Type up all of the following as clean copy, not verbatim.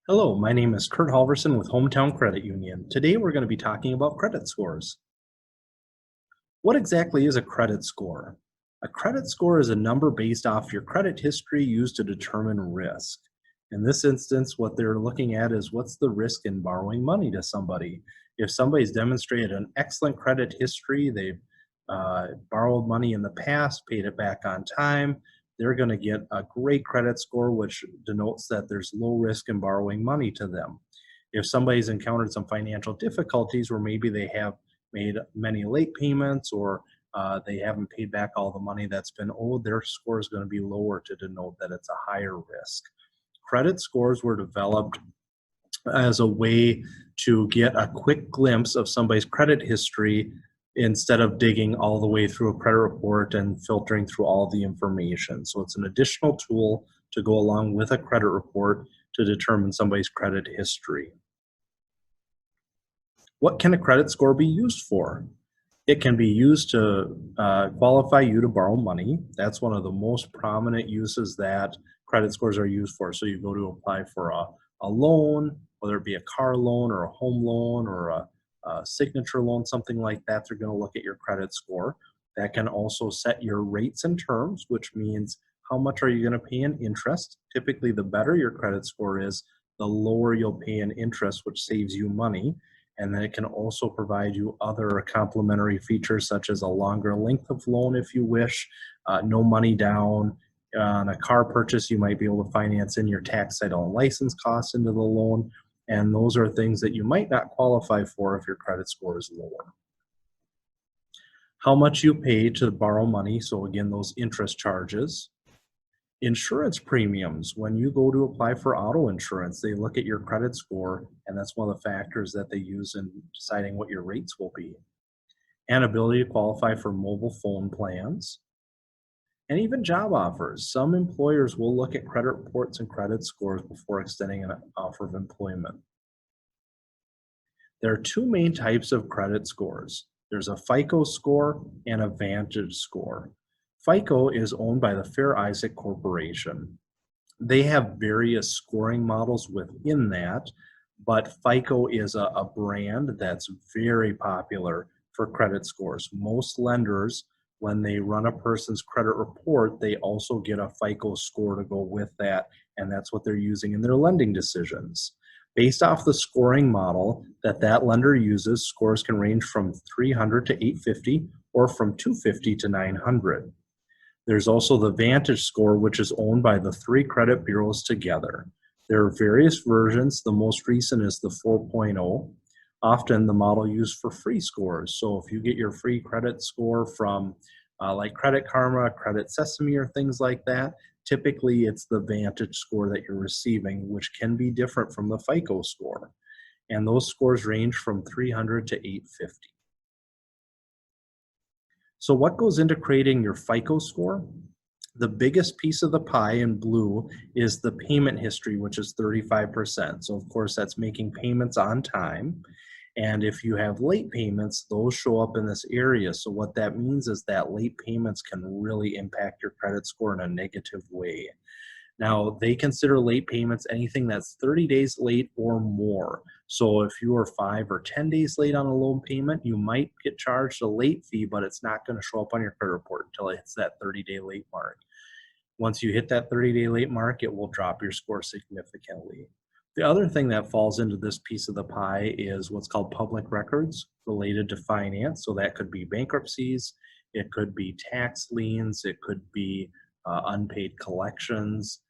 Hello, my name is Kurt Halverson with HomeTown Credit Union. Today we're going to be talking about credit scores. What exactly is a credit score? A credit score is a number based off your credit history used to determine risk. In this instance, what they're looking at is what's the risk in borrowing money to somebody. If somebody's demonstrated an excellent credit history, they've borrowed money in the past, paid it back on time, they're going to get a great credit score, which denotes that there's low risk in borrowing money to them. If somebody's encountered some financial difficulties where maybe they have made many late payments or they haven't paid back all the money that's been owed, their score is going to be lower to denote that it's a higher risk. Credit scores were developed as a way to get a quick glimpse of somebody's credit history instead of digging all the way through a credit report and filtering through all the information. So it's an additional tool to go along with a credit report to determine somebody's credit history. What can a credit score be used for? It can be used to qualify you to borrow money. That's one of the most prominent uses that credit scores are used for. So you go to apply for a loan, whether it be a car loan or a home loan or a signature loan, something like that, they're going to look at your credit score. That can also set your rates and terms, which means how much are you going to pay in interest. Typically, the better your credit score is, the lower you'll pay in interest, which saves you money. And then it can also provide you other complementary features such as a longer length of loan if you wish, no money down. On a car purchase, you might be able to finance in your tax title and license costs into the loan. And those are things that you might not qualify for if your credit score is lower. How much you pay to borrow money, so again, those interest charges. Insurance premiums, when you go to apply for auto insurance, they look at your credit score, and that's one of the factors that they use in deciding what your rates will be. And ability to qualify for mobile phone plans. And even job offers. Some employers will look at credit reports and credit scores before extending an offer of employment. There are two main types of credit scores. There's a FICO score and a Vantage score. FICO is owned by the Fair Isaac Corporation. They have various scoring models within that, but FICO is a brand that's very popular for credit scores. Most lenders, when they run a person's credit report, they also get a FICO score to go with that, and that's what they're using in their lending decisions. Based off the scoring model that lender uses, scores can range from 300 to 850 or from 250 to 900. There's also the Vantage score, which is owned by the three credit bureaus together. There are various versions. The most recent is the 4.0, often the model used for free scores. So if you get your free credit score from like Credit Karma, Credit Sesame, or things like that, typically it's the Vantage score that you're receiving, which can be different from the FICO score. And those scores range from 300 to 850. So what goes into creating your FICO score? The biggest piece of the pie in blue is the payment history, which is 35%. So of course that's making payments on time. And if you have late payments, those show up in this area. So what that means is that late payments can really impact your credit score in a negative way. Now, they consider late payments anything that's 30 days late or more. So if you are 5 or 10 days late on a loan payment, you might get charged a late fee, but it's not going to show up on your credit report until it hits that 30-day late mark. Once you hit that 30-day late mark, it will drop your score significantly. The other thing that falls into this piece of the pie is what's called public records related to finance. So that could be bankruptcies, it could be tax liens, it could be unpaid collections,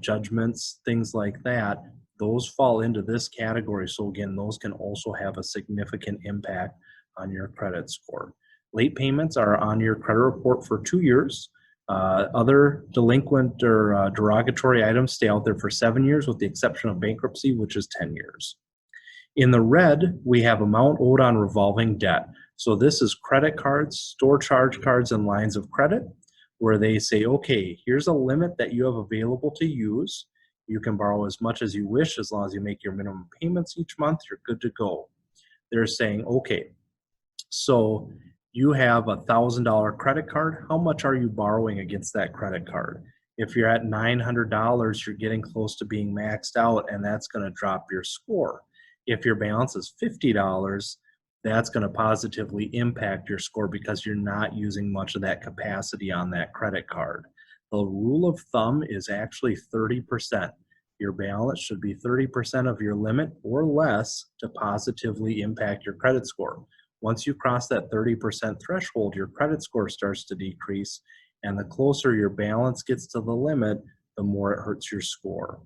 judgments, things like that. Those fall into this category. So again, those can also have a significant impact on your credit score. Late payments are on your credit report for 2 years. Other delinquent or derogatory items stay out there for 7 years with the exception of bankruptcy, which is 10 years. In the red, we have amount owed on revolving debt. So this is credit cards, store charge cards, and lines of credit, where they say, okay, here's a limit that you have available to use. You can borrow as much as you wish as long as you make your minimum payments each month, you're good to go. They're saying, okay, so you have a $1,000 credit card. How much are you borrowing against that credit card? If you're at $900, you're getting close to being maxed out, and that's going to drop your score. If your balance is $50, that's going to positively impact your score because you're not using much of that capacity on that credit card. The rule of thumb is actually 30%. Your balance should be 30% of your limit or less to positively impact your credit score. Once you cross that 30% threshold, your credit score starts to decrease, and the closer your balance gets to the limit, the more it hurts your score.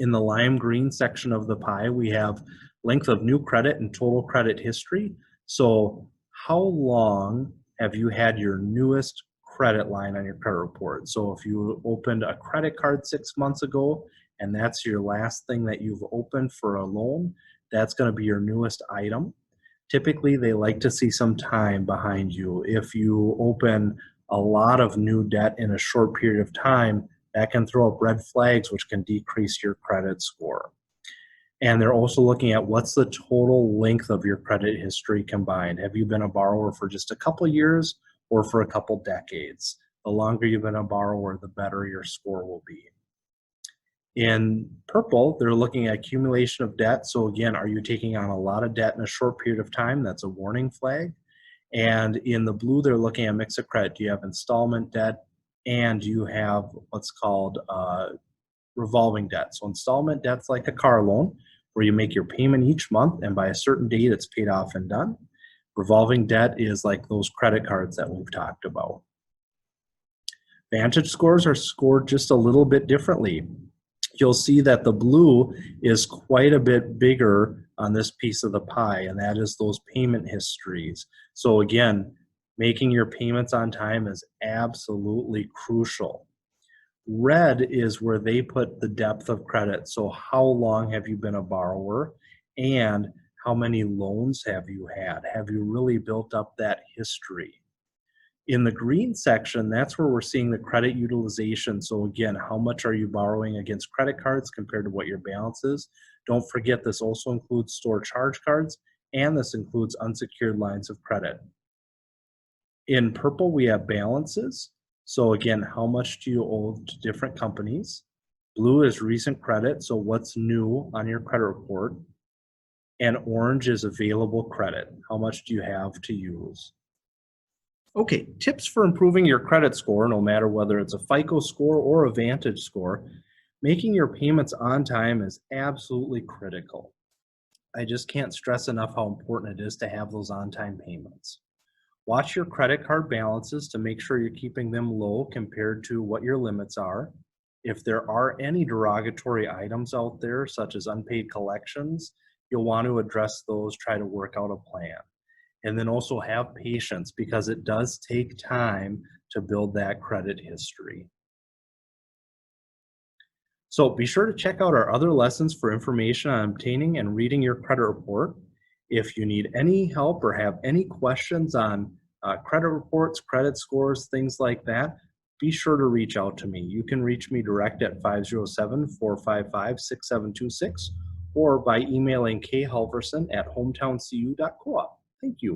In the lime green section of the pie, we have length of new credit and total credit history. So how long have you had your newest credit line on your credit report? So if you opened a credit card 6 months ago and that's your last thing that you've opened for a loan, that's going to be your newest item. Typically, they like to see some time behind you. If you open a lot of new debt in a short period of time, that can throw up red flags, which can decrease your credit score. And they're also looking at what's the total length of your credit history combined. Have you been a borrower for just a couple years or for a couple decades? The longer you've been a borrower, the better your score will be. In purple, they're looking at accumulation of debt. So again, are you taking on a lot of debt in a short period of time? That's a warning flag. And in the blue, they're looking at mix of credit. Do you have installment debt and you have what's called revolving debt? So installment debt's like a car loan where you make your payment each month and by a certain date it's paid off and done. Revolving debt is like those credit cards that we've talked about. Vantage scores are scored just a little bit differently. You'll see that the blue is quite a bit bigger on this piece of the pie, and that is those payment histories. So again, making your payments on time is absolutely crucial. Red is where they put the depth of credit. So how long have you been a borrower and how many loans have you had? Have you really built up that history? In the green section, that's where we're seeing the credit utilization. So again, how much are you borrowing against credit cards compared to what your balance is? Don't forget this also includes store charge cards and this includes unsecured lines of credit. In purple, we have balances. So again, how much do you owe to different companies? Blue is recent credit, so what's new on your credit report? And orange is available credit. How much do you have to use? Okay, tips for improving your credit score, no matter whether it's a FICO score or a Vantage score. Making your payments on time is absolutely critical. I just can't stress enough how important it is to have those on-time payments. Watch your credit card balances to make sure you're keeping them low compared to what your limits are. If there are any derogatory items out there, such as unpaid collections, you'll want to address those, try to work out a plan. And then also have patience because it does take time to build that credit history. So be sure to check out our other lessons for information on obtaining and reading your credit report. If you need any help or have any questions on credit reports, credit scores, things like that, be sure to reach out to me. You can reach me direct at 507-455-6726 or by emailing khalverson@hometowncu.coop. Thank you.